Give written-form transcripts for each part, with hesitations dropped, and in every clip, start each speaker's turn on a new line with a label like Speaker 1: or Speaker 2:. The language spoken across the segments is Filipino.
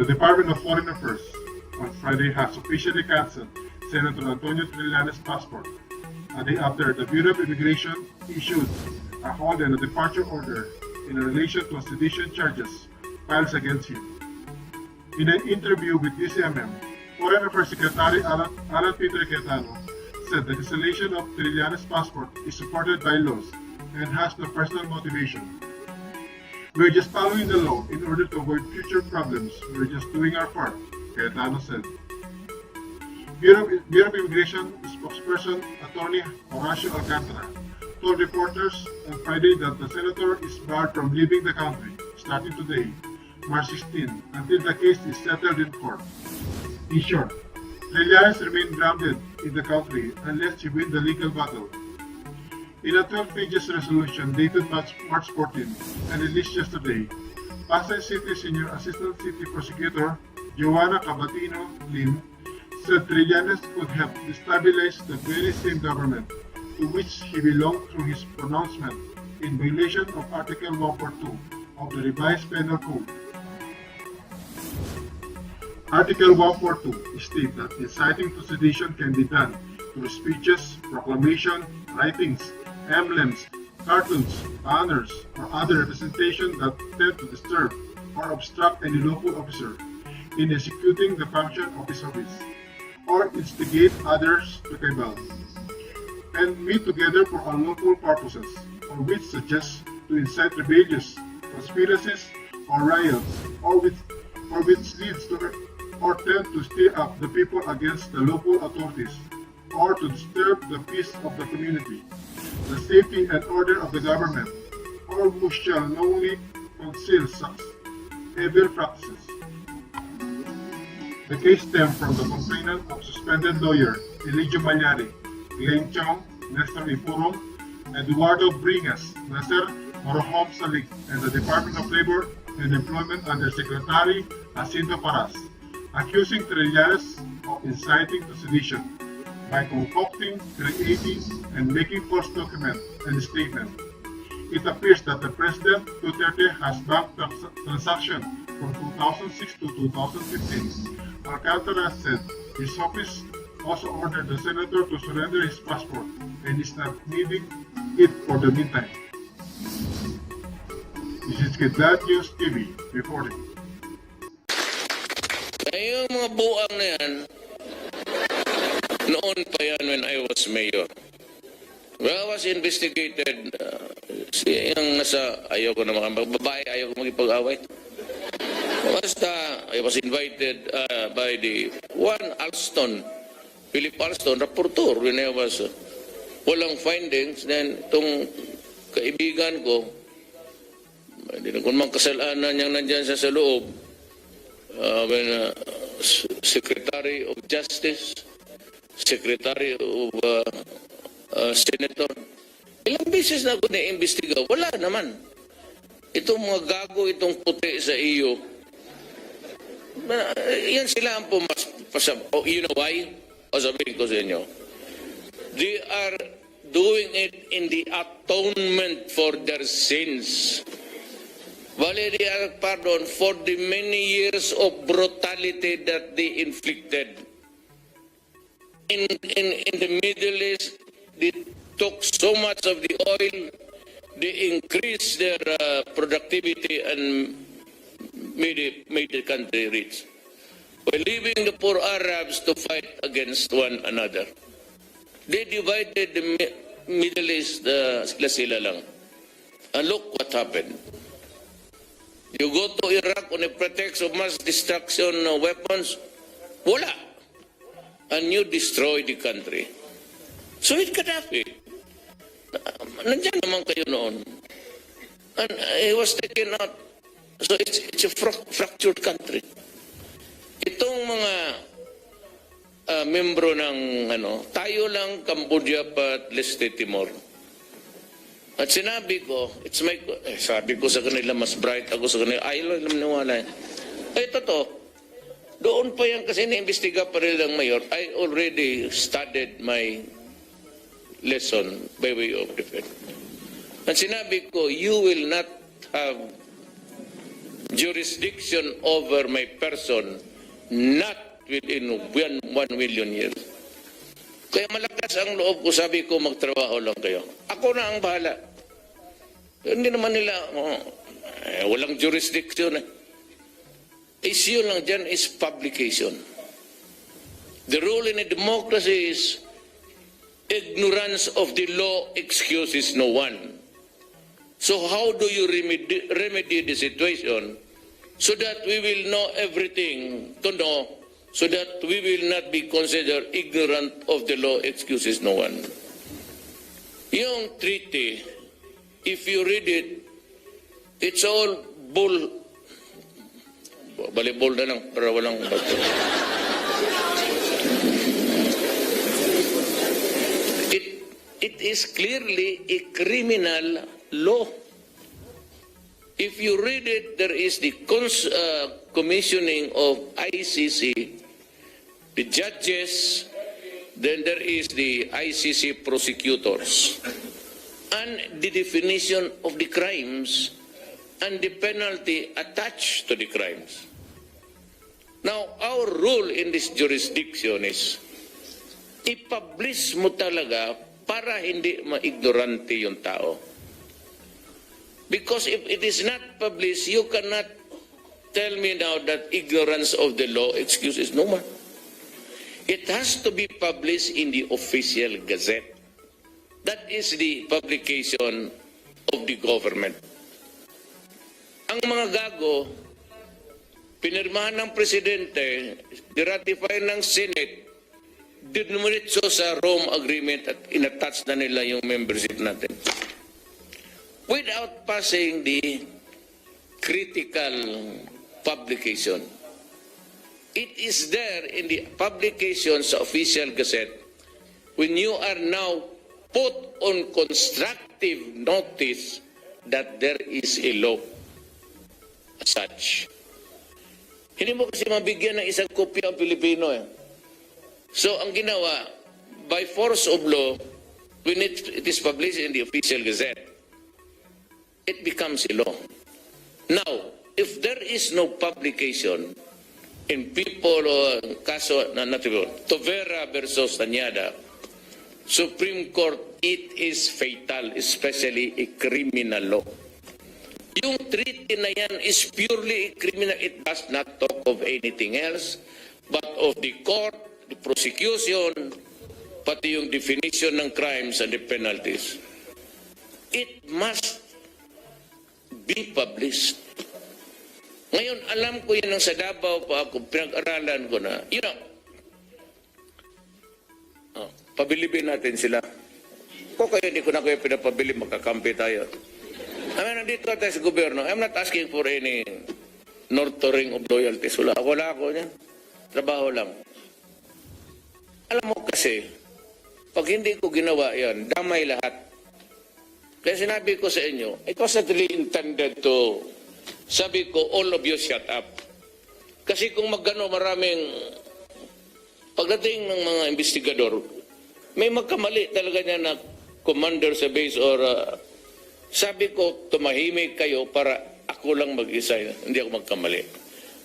Speaker 1: The Department of Foreign Affairs on Friday has officially canceled Senator Antonio Trillanes' passport. A day after, the Bureau of Immigration issued a hold and a departure order in relation to sedition charges filed against him. In an interview with DCMM, Foreign Affairs Secretary Alan Peter Cayetano said the cancellation of Trillanes' passport is supported by laws and has no personal motivation. We're just following the law in order to avoid future problems. We're just doing our part, Cayetano said. Bureau of Immigration spokesperson Attorney Horacio Alcantara told reporters on Friday that the senator is barred from leaving the country starting today, March 16, until the case is settled in court. In short, Trillanes remain grounded in the country unless he wins the legal battle. In a 12-pages resolution dated March 14 and released yesterday, Pasay City Senior Assistant City Prosecutor Joanna Cabatino Lim said Trillanes could have destabilized the very same government to which he belonged through his pronouncement in violation of Article 142 of the revised Penal Code. Article 142 states that inciting to sedition can be done through speeches, proclamation, writings, emblems, cartoons, banners, or other representation that tend to disturb or obstruct any local officer in executing the function of his office, or instigate others to cabal, and meet together for unlawful purposes, or which suggests to incite rebellions, conspiracies, or riots, or which leads to or tend to stir up the people against the local authorities, or to disturb the peace of the community, the safety and order of the government, or who shall knowingly conceal such evil practices. The case stemmed from the complainant of suspended lawyer Eligio Malyari, Glenn Chong, Nestor Ipurong, Eduardo Bringas, Nasser Morohom Salik, and the Department of Labor and Employment Undersecretary Jacinto Paras, accusing Trillanes of inciting to sedition by concocting, creating, and making false documents and statements. It appears that the President Duterte has bank transactions from 2006 to 2015. Alcantara said his office also ordered the senator to surrender his passport and is not needing it for the meantime. This is Kidlat News TV reporting.
Speaker 2: Yung mga buang na yan, noon pa yan when I was mayor. Well, I was investigated, yung nasa, ayoko na mga babae, ayoko magipag-away. Basta, I was invited by the Philip Alston, rapporteur, when I was, walang findings, then itong kaibigan ko, hindi na kung mang kasalanan niyang nandyan sa loob, Secretary of Justice, Secretary of Senator. Ilang beses na ako na-imbestiga, wala naman. Itong mga gago, itong puti sa iyo, yan sila ang oh, you know why? O sabihin ko sa inyo, they are doing it in the atonement for their sins. They are pardon for the many years of brutality that they inflicted. In the Middle East, they took so much of the oil, they increased their productivity and made the country rich, by leaving the poor Arabs to fight against one another. They divided the Middle East sila lang. And look what happened. You go to Iraq on a pretext of mass destruction weapons, wala. And you destroy the country. So it Gaddafi. Nandiyan naman kayo noon. And he was taken out. So it's a fractured country. Itong mga membro ng tayo lang Cambodia pa Leste Timor. At sinabi ko, sabi ko sa kanila, mas bright ako sa kanila, ayaw lang maniwala. Totoo. Doon pa yan kasi na-imbestiga pa rin ng mayor, I already studied my lesson by way of defense. At sinabi ko, you will not have jurisdiction over my person not within 1 million years. Kaya malakas ang loob ko, sabi ko magtrabaho lang kayo. Ako na ang bahala. Hindi naman nila, walang jurisdiction. Issue lang dyan is publication. The rule in a democracy is ignorance of the law excuses no one. So how do you remedy the situation so that we will know everything to know, so that we will not be considered ignorant of the law excuses no one? Yung treaty, if you read it, it's all bull. Balibol na lang para walang bato. It is clearly a criminal law. If you read it, there is the commissioning of ICC, the judges, then there is the ICC prosecutors, and the definition of the crimes and the penalty attached to the crimes. Now, our rule in this jurisdiction is i-publish mo talaga para hindi ma-ignorante yung tao. Because if it is not published, you cannot tell me now that ignorance of the law excuses no one. It has to be published in the official gazette. That is the publication of the government. Ang mga gago, pinirmahan ng presidente, diratify ng Senate, dinumiritso sa Rome Agreement at inattach na nila yung membership natin. Without passing the critical publication. It is there in the publication sa official gazette when you are now put on constructive notice that there is a law as such. Hindi mo kasi mabigyan ng isang kopya ang Pilipino eh. So, ang ginawa, by force of law, when it is published in the official gazette, it becomes a law. Now, if there is no publication in people, kaso na Tovera versus Tanyada, Supreme Court, it is fatal, especially a criminal law. Yung treaty na yan is purely a criminal. It does not talk of anything else but of the court, the prosecution, pati yung definition ng crimes and the penalties. It must be published. Ngayon, alam ko yun sa Davao pa ako, pinag-aralan ko na, pabilibin natin sila. Kung kayo, hindi ko na kayo pinapabili, makakampi tayo. Nandito tayo sa gobyerno. I'm not asking for any nurturing of loyalties. Wala ako niyan. Trabaho lang. Alam mo kasi, pag hindi ko ginawa yan, damay lahat. Kaya sinabi ko sa inyo, it was not really intended to, sabi ko, all of you shut up. Kasi kung maraming, pagdating ng mga investigador, may magkamali talaga niya na commander sa base or sabi ko, tumahimik kayo para ako lang mag-isa, hindi ako magkamali.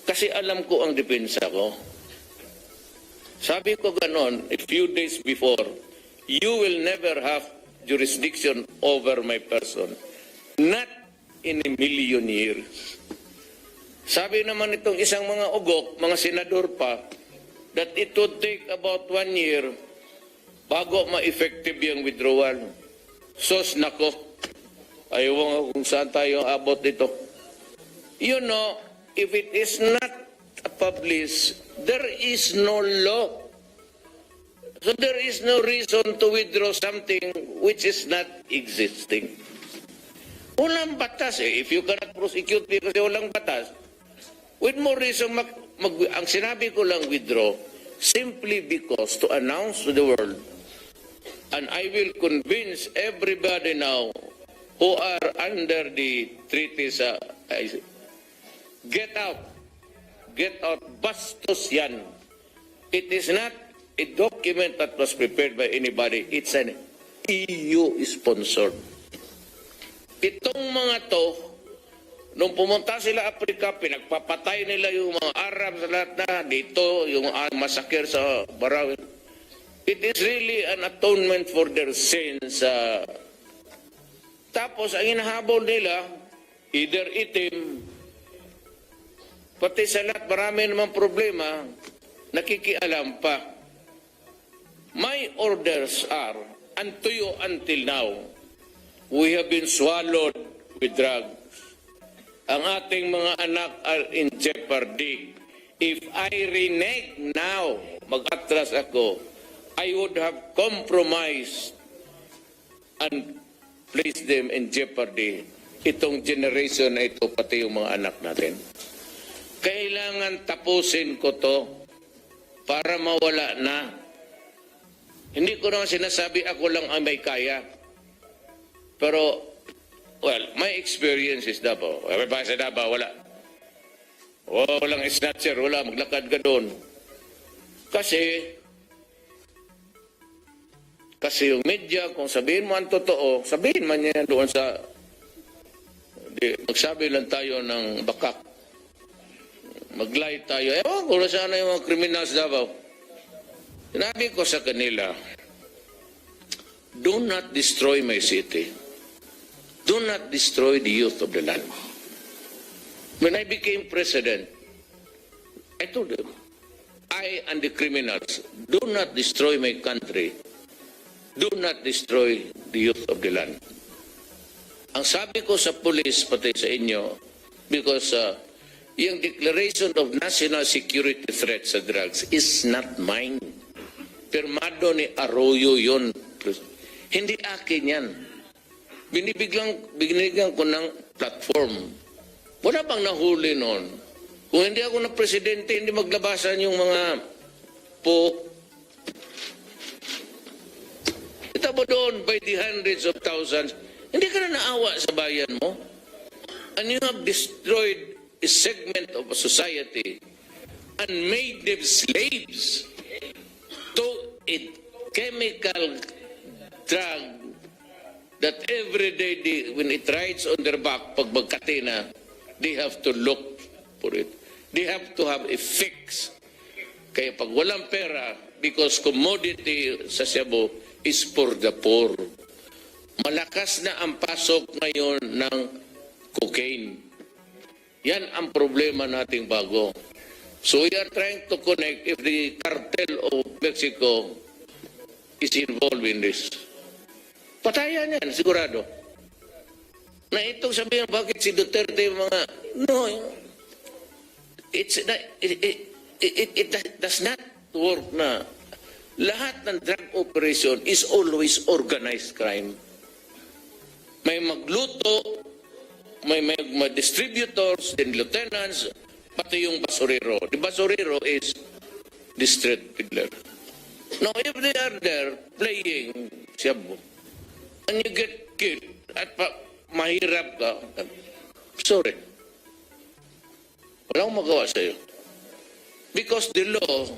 Speaker 2: Kasi alam ko ang depensa ko. Sabi ko ganon, a few days before, you will never have jurisdiction over my person. Not in a million years. Sabi naman itong isang mga ugok, mga senador pa, that it would take about 1 year bago ma-effective yung withdrawal. Sos nako, ayaw nga kung saan tayo abot dito. You know, if it is not published, there is no law. So there is no reason to withdraw something which is not existing. Walang batas eh. If you cannot prosecute me kasi walang batas, with more reason, ang sinabi ko lang withdraw, simply because to announce to the world, and I will convince everybody now who are under the treaties, get out, bastos yan. It is not a document that was prepared by anybody. It's an EU-sponsored. Itong mga to, Nung pumunta sila Africa, pinagpapatay nila yung mga Arab sa lahat na dito, yung masakir sa Barawi. It is really an atonement for their sins. Tapos, ang hinahabol nila, either itim, pati sa lahat, marami naman problema, nakikialam pa. My orders are, until now, we have been swallowed with drugs. Ang ating mga anak are in jeopardy. If I renege now, mag-atras ako, I would have compromised and placed them in jeopardy. Itong generation na ito, pati yung mga anak natin. Kailangan tapusin ko to para mawala na. Hindi ko naman sinasabi ako lang ang may kaya. Pero, well, my experience is Davao. May sa Davao, wala. Walang snatcher, wala. Maglakad ka doon. Kasi yung media, kung sabihin mo ang totoo, sabihin man niya doon sa, magsabi lang tayo ng bakak. Mag-lie tayo. Ewan ko na sana yung mga kriminal sa Davao. Sinabi ko sa kanila, do not destroy my city. Do not destroy the youth of the land. When I became president, I told them, I and the criminals, do not destroy my country. Do not destroy the youth of the land. Ang sabi ko sa police, pati sa inyo, because yung declaration of national security threat sa drugs is not mine. Pirmado ni Arroyo yun. Hindi akin yan. Binibigyan ko ng platform. Wala bang nahuli noon? Kung hindi ako na presidente, hindi maglabasan yung mga Ito mo doon by the hundreds of thousands. Hindi ka na naawa sa bayan mo. And you have destroyed a segment of a society and made them slaves to a chemical drug that every day when it rides on their back, pag magkatina, they have to look for it. They have to have a fix. Kaya pag walang pera, because commodity sa Cebu is for the poor. Malakas na ang pasok ngayon ng cocaine. Yan ang problema nating bago. So we are trying to connect if the cartel of Mexico is involved in this. Patayan yan, sigurado. Na itong sabihin, bakit si Duterte mga... No, it does not work na. Lahat ng drug operation is always organized crime. May magluto, may distributors, then lieutenants, pati yung basurero. The basurero is the street peddler. Now, if they are there playing Cebu, and you get killed, at mahirap ka, sorry. Walang magawa sa'yo. Because the law,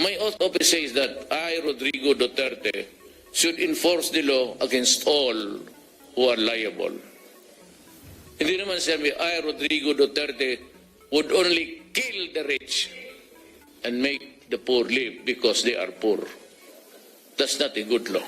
Speaker 2: my oath office says that I, Rodrigo Duterte, should enforce the law against all who are liable. Hindi naman sabi, I, Rodrigo Duterte, would only kill the rich and make the poor live because they are poor. That's not a good law.